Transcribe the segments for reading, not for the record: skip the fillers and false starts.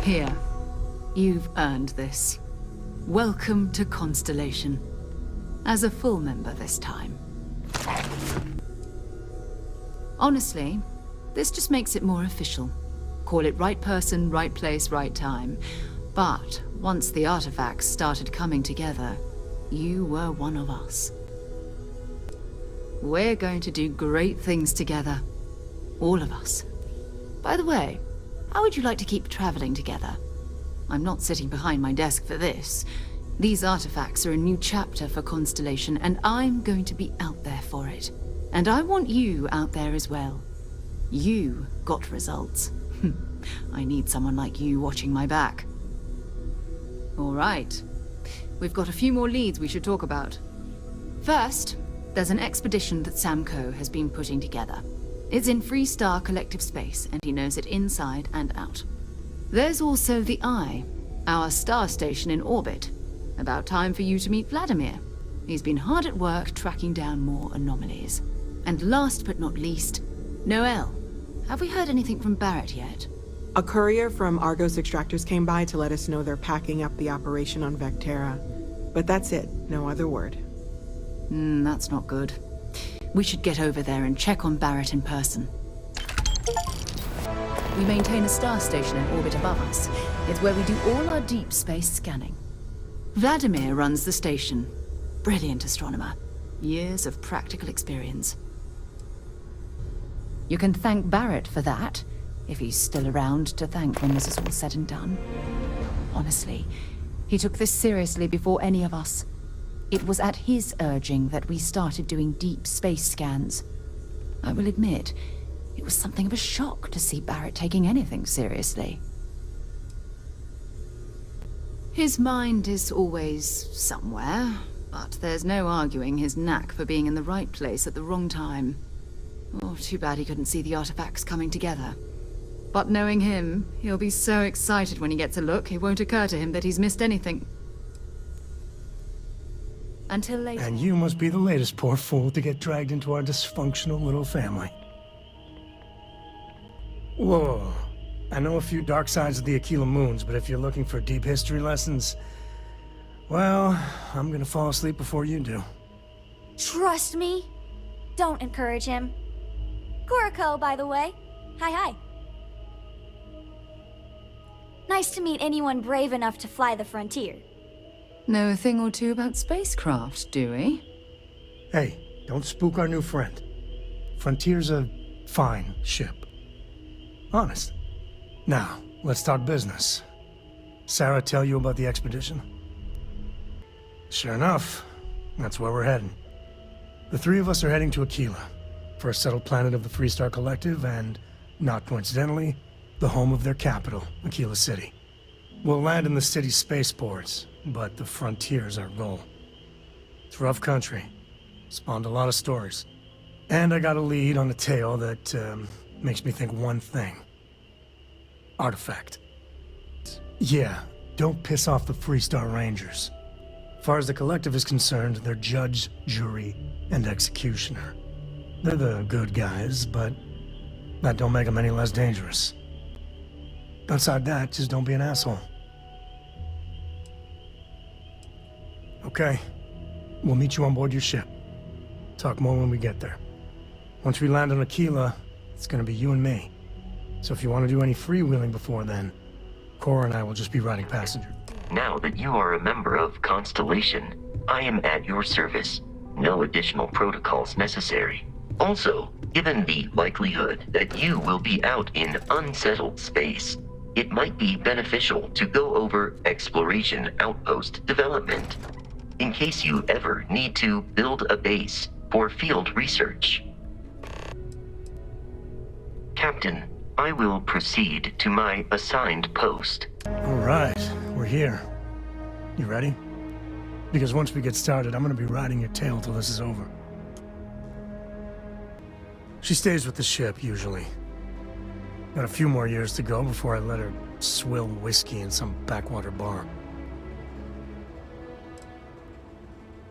Here. You've earned this. Welcome to Constellation. As a full member this time. Honestly, this just makes it more official. Call it right person, right place, right time. But once the artifacts started coming together, you were one of us. We're going to do great things together. All of us. By the way, how would you like to keep traveling together? I'm not sitting behind my desk for this. These artifacts are a new chapter for Constellation, and I'm going to be out there for it. And I want you out there as well. You got results. I need someone like you watching my back. All right. We've got a few more leads we should talk about. First, there's an expedition that Samco has been putting together. It's in Freestar Collective Space, and he knows it inside and out. There's also the Eye, our star station in orbit. About time for you to meet Vladimir. He's been hard at work tracking down more anomalies. And last but not least, Noel. Have we heard anything from Barrett yet? A courier from Argos Extractors came by to let us know they're packing up the operation on Vectera. But that's it, no other word. That's not good. We should get over there and check on Barrett in person. We maintain a star station in orbit above us. It's where we do all our deep space scanning. Vladimir runs the station. Brilliant astronomer. Years of practical experience. You can thank Barrett for that, if he's still around to thank when this is all said and done. Honestly, he took this seriously before any of us. It was at his urging that we started doing deep space scans. I will admit, it was something of a shock to see Barrett taking anything seriously. His mind is always somewhere, but there's no arguing his knack for being in the right place at the wrong time. Oh, too bad he couldn't see the artifacts coming together. But knowing him, he'll be so excited when he gets a look, it won't occur to him that he's missed anything. Until later. And you must be the latest poor fool to get dragged into our dysfunctional little family. Whoa. I know a few dark sides of the Aquila Moons, but if you're looking for deep history lessons, well, I'm gonna fall asleep before you do. Trust me. Don't encourage him. Kuriko, by the way. Hi. Nice to meet anyone brave enough to fly the frontier. Know a thing or two about spacecraft, do we? Hey, don't spook our new friend. Frontier's a fine ship. Honest. Now, let's talk business. Sarah tell you about the expedition? Sure enough, that's where we're heading. The three of us are heading to Aquila, for a settled planet of the Freestar Collective and, not coincidentally, the home of their capital, Aquila City. We'll land in the city's spaceports, but the frontier's our goal. It's rough country. Spawned a lot of stories. And I got a lead on a tale that makes me think one thing. Artifact. Yeah, don't piss off the Freestar Rangers. As far as the Collective is concerned, they're judge, jury, and executioner. They're the good guys, but that don't make them any less dangerous. Outside that, just don't be an asshole. Okay. We'll meet you on board your ship. Talk more when we get there. Once we land on Aquila, it's gonna be you and me. So if you want to do any freewheeling before then, Cora and I will just be riding passenger. Now that you are a member of Constellation, I am at your service. No additional protocols necessary. Also, given the likelihood that you will be out in unsettled space, it might be beneficial to go over exploration outpost development, in case you ever need to build a base for field research. Captain, I will proceed to my assigned post. All right, we're here. You ready? Because once we get started, I'm gonna be riding your tail till this is over. She stays with the ship, usually. Got a few more years to go before I let her swill whiskey in some backwater bar.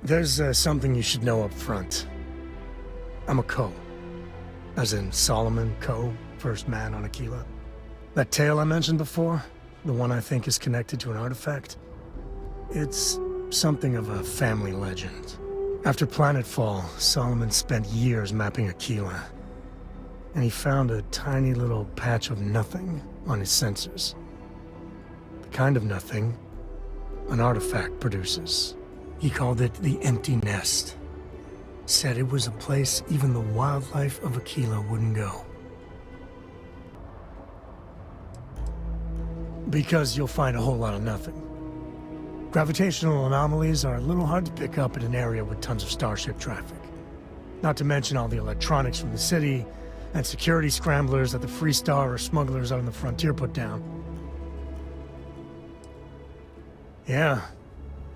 There's something you should know up front. I'm a Co. As in Solomon Co., first man on Aquila. That tale I mentioned before, the one I think is connected to an artifact. It's something of a family legend. After Planetfall, Solomon spent years mapping Aquila, and he found a tiny little patch of nothing on his sensors. The kind of nothing an artifact produces. He called it the Empty Nest. Said it was a place even the wildlife of Aquila wouldn't go. Because you'll find a whole lot of nothing. Gravitational anomalies are a little hard to pick up in an area with tons of starship traffic. Not to mention all the electronics from the city, and security scramblers that the Free Star or smugglers out on the frontier put down. Yeah,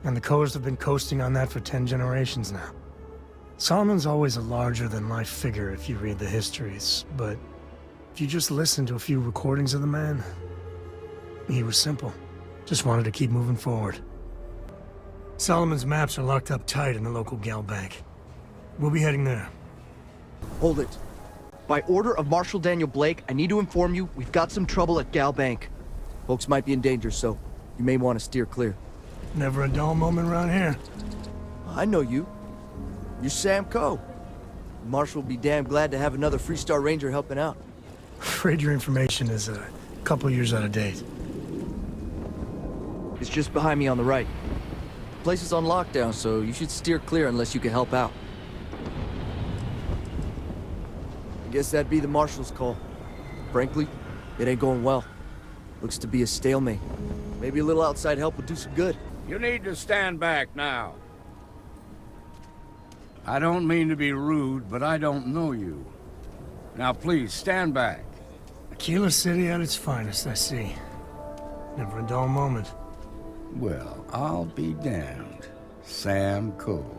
and the Coast have been coasting on that for 10 generations now. Solomon's always a larger-than-life figure if you read the histories, but if you just listen to a few recordings of the man, he was simple. Just wanted to keep moving forward. Solomon's maps are locked up tight in the local gal bank. We'll be heading there. Hold it. By order of Marshal Daniel Blake, I need to inform you we've got some trouble at Gal Bank. Folks might be in danger, so you may want to steer clear. Never a dull moment around here. I know you. You're Sam Coe. Marshal will be damn glad to have another Free Star Ranger helping out. Afraid your information is a couple years out of date. It's just behind me on the right. The place is on lockdown, so you should steer clear unless you can help out. I guess that'd be the Marshal's call. Frankly, it ain't going well. Looks to be a stalemate. Maybe a little outside help would do some good. You need to stand back now. I don't mean to be rude, but I don't know you. Now please, stand back. Aquila City at its finest, I see. Never a dull moment. Well, I'll be damned. Sam Coe.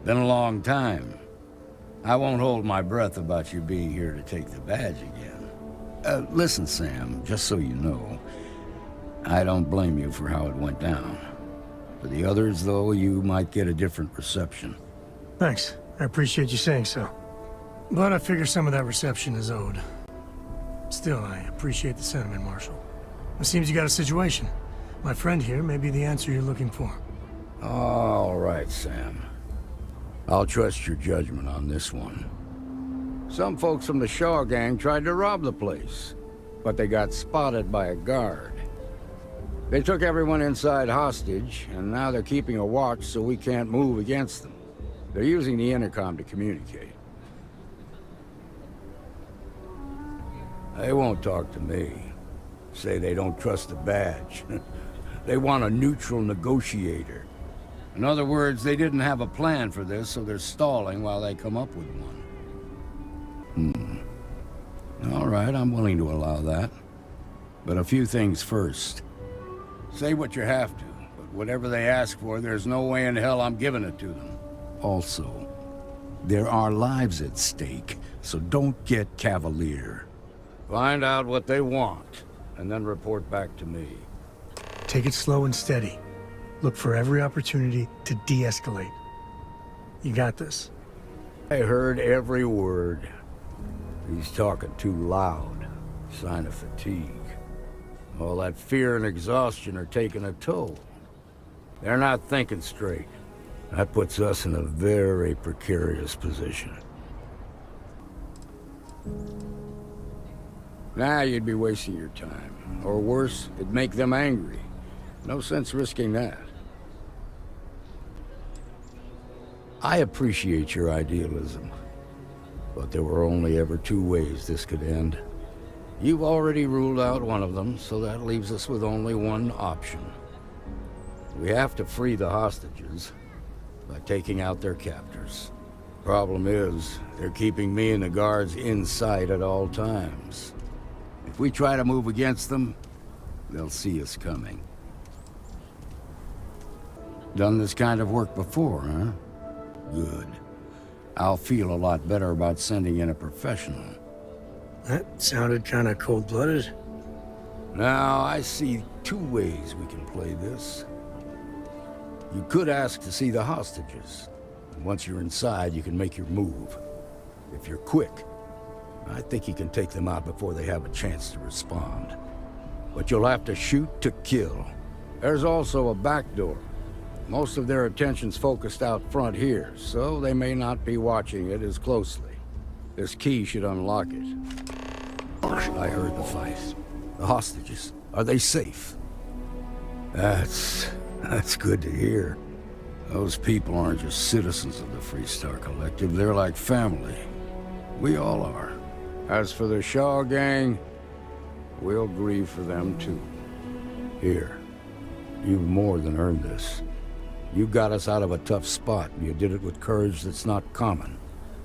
Been a long time. I won't hold my breath about you being here to take the badge again. Listen, Sam, just so you know, I don't blame you for how it went down. For the others, though, you might get a different reception. Thanks. I appreciate you saying so. But I figure some of that reception is owed. Still, I appreciate the sentiment, Marshal. It seems you got a situation. My friend here may be the answer you're looking for. All right, Sam. I'll trust your judgment on this one. Some folks from the Shaw gang tried to rob the place, but they got spotted by a guard. They took everyone inside hostage, and now they're keeping a watch so we can't move against them. They're using the intercom to communicate. They won't talk to me. Say they don't trust the badge. They want a neutral negotiator. In other words, they didn't have a plan for this, so they're stalling while they come up with one. All right, I'm willing to allow that. But a few things first. Say what you have to, but whatever they ask for, there's no way in hell I'm giving it to them. Also, there are lives at stake, so don't get cavalier. Find out what they want, and then report back to me. Take it slow and steady. Look for every opportunity to de-escalate. You got this. I heard every word. He's talking too loud. Sign of fatigue. All that fear and exhaustion are taking a toll. They're not thinking straight. That puts us in a very precarious position. Now you'd be wasting your time. Or worse, it'd make them angry. No sense risking that. I appreciate your idealism, but there were only ever two ways this could end. You've already ruled out one of them, so that leaves us with only one option. We have to free the hostages by taking out their captors. Problem is, they're keeping me and the guards in sight at all times. If we try to move against them, they'll see us coming. Done this kind of work before, huh? Good. I'll feel a lot better about sending in a professional. That sounded kind of cold-blooded. Now, I see two ways we can play this. You could ask to see the hostages. And once you're inside, you can make your move. If you're quick, I think you can take them out before they have a chance to respond. but you'll have to shoot to kill. There's also a back door. Most of their attention's focused out front here, so they may not be watching it as closely. This key should unlock it. I heard the fight. The hostages, are they safe? That's good to hear. Those people aren't just citizens of the Freestar Collective, they're like family. We all are. As for the Shaw gang, we'll grieve for them too. Here, you've more than earned this. You got us out of a tough spot, and you did it with courage that's not common.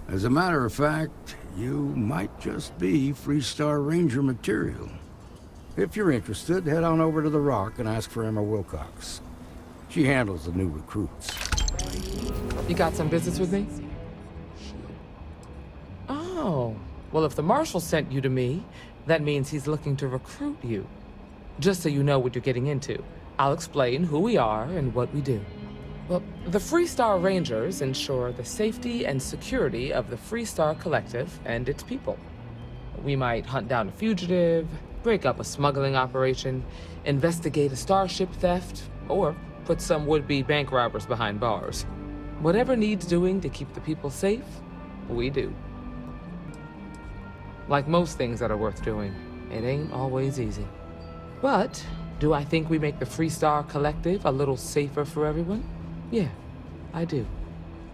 As a matter of fact, you might just be Freestar Ranger material. If you're interested, head on over to the Rock and ask for Emma Wilcox. She handles the new recruits. You got some business with me? Oh, well, if the Marshal sent you to me, that means he's looking to recruit you. Just so you know what you're getting into, I'll explain who we are and what we do. Well, the Freestar Rangers ensure the safety and security of the Freestar Collective and its people. We might hunt down a fugitive, break up a smuggling operation, investigate a starship theft, or put some would-be bank robbers behind bars. Whatever needs doing to keep the people safe, we do. Like most things that are worth doing, it ain't always easy. But do I think we make the Freestar Collective a little safer for everyone? Yeah, I do.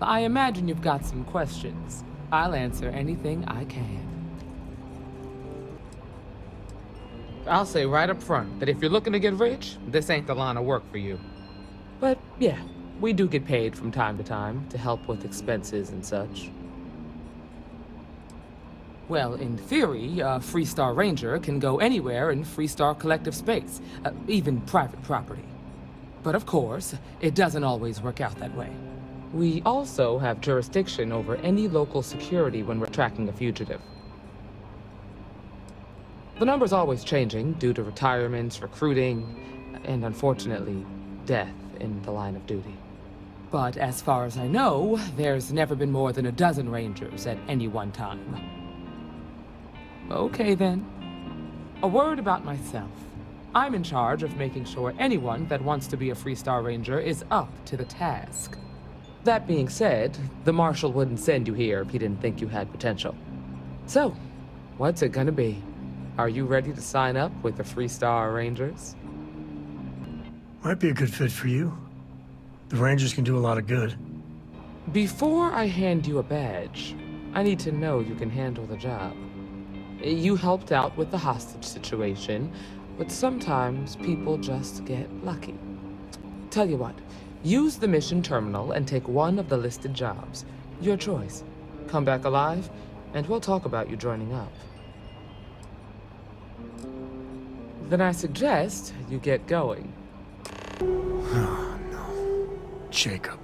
I imagine you've got some questions. I'll answer anything I can. I'll say right up front that if you're looking to get rich, this ain't the line of work for you. But yeah, we do get paid from time to time to help with expenses and such. Well, in theory, a Freestar Ranger can go anywhere in Freestar Collective space, even private property. But of course, it doesn't always work out that way. We also have jurisdiction over any local security when we're tracking a fugitive. The number's always changing due to retirements, recruiting, and unfortunately, death in the line of duty. But as far as I know, there's never been more than a dozen Rangers at any one time. Okay then. A word about myself. I'm in charge of making sure anyone that wants to be a Freestar Ranger is up to the task. That being said, the Marshal wouldn't send you here if he didn't think you had potential. So, what's it gonna be? Are you ready to sign up with the Freestar Rangers? Might be a good fit for you. The Rangers can do a lot of good. Before I hand you a badge, I need to know you can handle the job. You helped out with the hostage situation, but sometimes people just get lucky. Tell you what, use the mission terminal and take one of the listed jobs. Your choice. Come back alive, and we'll talk about you joining up. Then I suggest you get going. Oh, no. Jacob.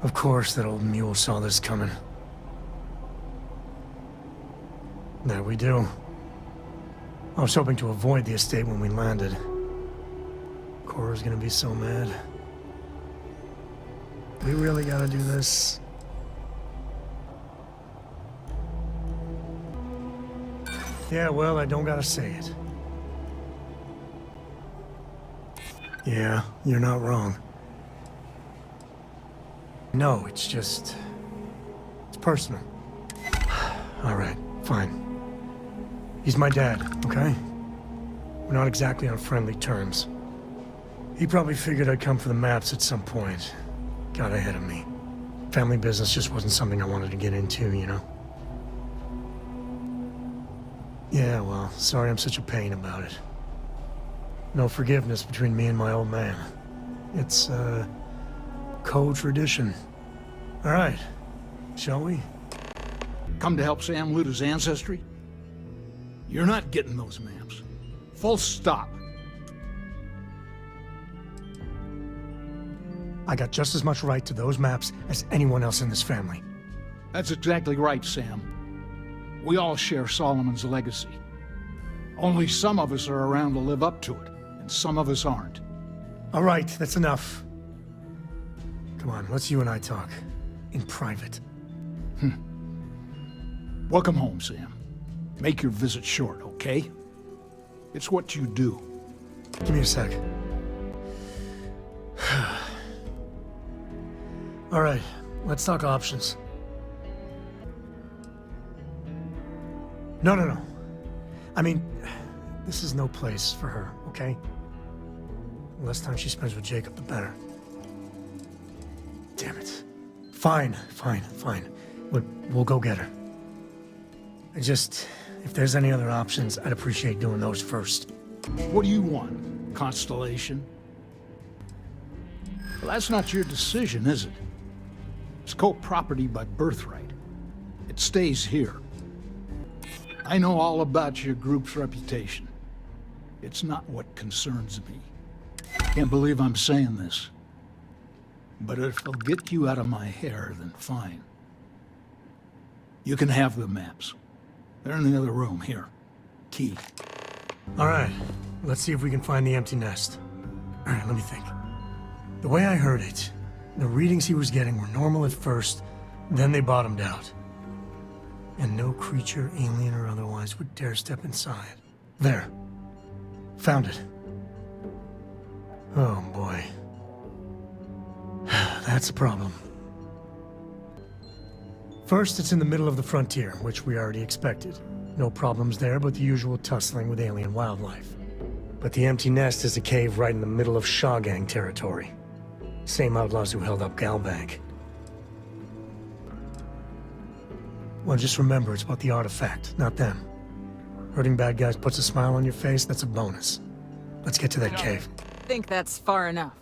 Of course that old mule saw this coming. There we do. I was hoping to avoid the estate when we landed. Cora's gonna be so mad. We really gotta do this. Yeah, well, I don't gotta say it. Yeah, you're not wrong. No, it's just... it's personal. All right, fine. He's my dad, okay? We're not exactly on friendly terms. He probably figured I'd come for the maps at some point. Got ahead of me. Family business just wasn't something I wanted to get into, you know? Yeah, well, sorry I'm such a pain about it. No forgiveness between me and my old man. It's, co-tradition. All right, shall we? Come to help Sam loot his ancestry? You're not getting those maps. Full stop. I got just as much right to those maps as anyone else in this family. That's exactly right, Sam. We all share Solomon's legacy. Only some of us are around to live up to it, and some of us aren't. All right, that's enough. Come on, let's you and I talk. In private. Welcome home, Sam. Make your visit short, okay? It's what you do. Give me a sec. All right, let's talk options. No. I mean, this is no place for her, okay? The less time she spends with Jacob, the better. Damn it. Fine. We'll go get her. If there's any other options, I'd appreciate doing those first. What do you want? Constellation? Well, that's not your decision, is it? It's co-property by birthright. It stays here. I know all about your group's reputation. It's not what concerns me. Can't believe I'm saying this. But if it'll get you out of my hair, then fine. You can have the maps. They're in the other room, here. Key. All right, let's see if we can find the empty nest. All right, let me think. The way I heard it, the readings he was getting were normal at first, then they bottomed out. And no creature, alien or otherwise, would dare step inside. There. Found it. Oh boy. That's a problem. First, it's in the middle of the frontier, which we already expected. No problems there, but the usual tussling with alien wildlife. But the empty nest is a cave right in the middle of Shawgang territory. Same outlaws who held up Galbank. Well, just remember, it's about the artifact, not them. Hurting bad guys puts a smile on your face, that's a bonus. Let's get to that cave. Think that's far enough.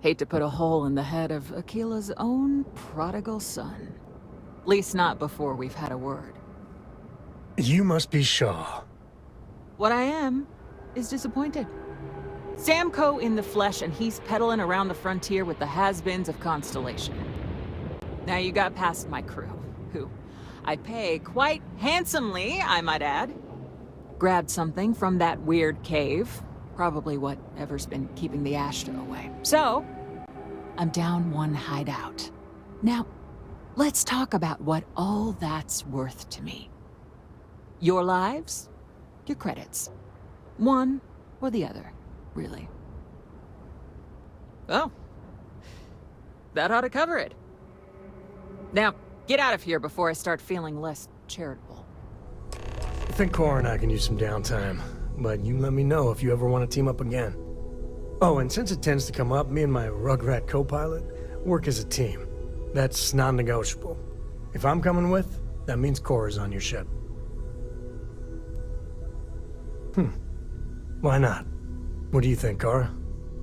Hate to put a hole in the head of Akila's own prodigal son. At least not before we've had a word. You must be Shaw. What I am is disappointed. Samco in the flesh, and he's peddling around the frontier with the has-beens of Constellation. Now you got past my crew, who I pay quite handsomely, I might add. Grabbed something from that weird cave. Probably whatever's been keeping the Ashta away. So, I'm down one hideout. Now, let's talk about what all that's worth to me. Your lives, your credits. One or the other, really. Oh. That ought to cover it. Now, get out of here before I start feeling less charitable. I think Cora and I can use some downtime, but you let me know if you ever want to team up again. Oh, and since it tends to come up, me and my Rugrat co-pilot work as a team. That's non-negotiable. If I'm coming with, that means Cora's on your ship. Why not? What do you think, Cora?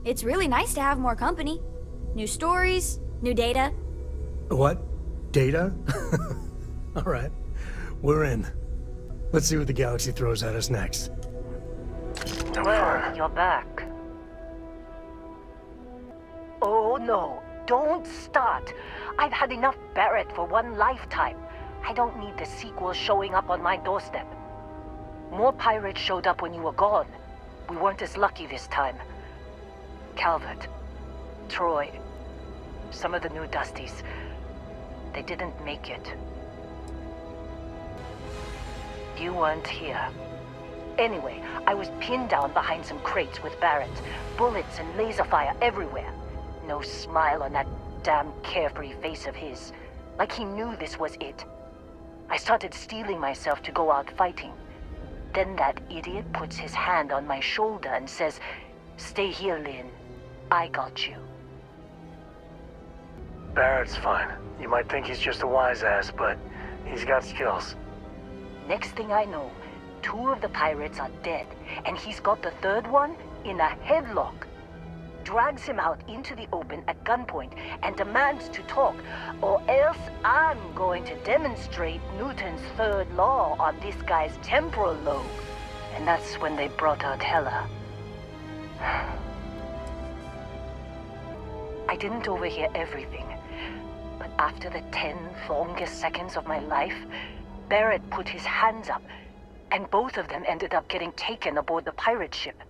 It's really nice to have more company. New stories, new data. What? Data? All right. We're in. Let's see what the galaxy throws at us next. Well, you're back. Oh no, don't start. I've had enough Barrett for one lifetime. I don't need the sequel showing up on my doorstep. More pirates showed up when you were gone. We weren't as lucky this time. Calvert, Troy, some of the new Dusties, they didn't make it. You weren't here. Anyway, I was pinned down behind some crates with Barrett. Bullets and laser fire everywhere. No smile on that damn carefree face of his. Like he knew this was it. I started steeling myself to go out fighting. Then that idiot puts his hand on my shoulder and says, "Stay here, Lynn. I got you." Barrett's fine. You might think he's just a wise ass, but he's got skills. Next thing I know, 2 of the pirates are dead, and he's got the 3rd one in a headlock. Drags him out into the open at gunpoint and demands to talk, or else I'm going to demonstrate Newton's 3rd law on this guy's temporal lobe. And that's when they brought out Hela. I didn't overhear everything, but after the 10 longest seconds of my life, Barrett put his hands up, and both of them ended up getting taken aboard the pirate ship.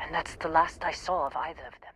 And that's the last I saw of either of them.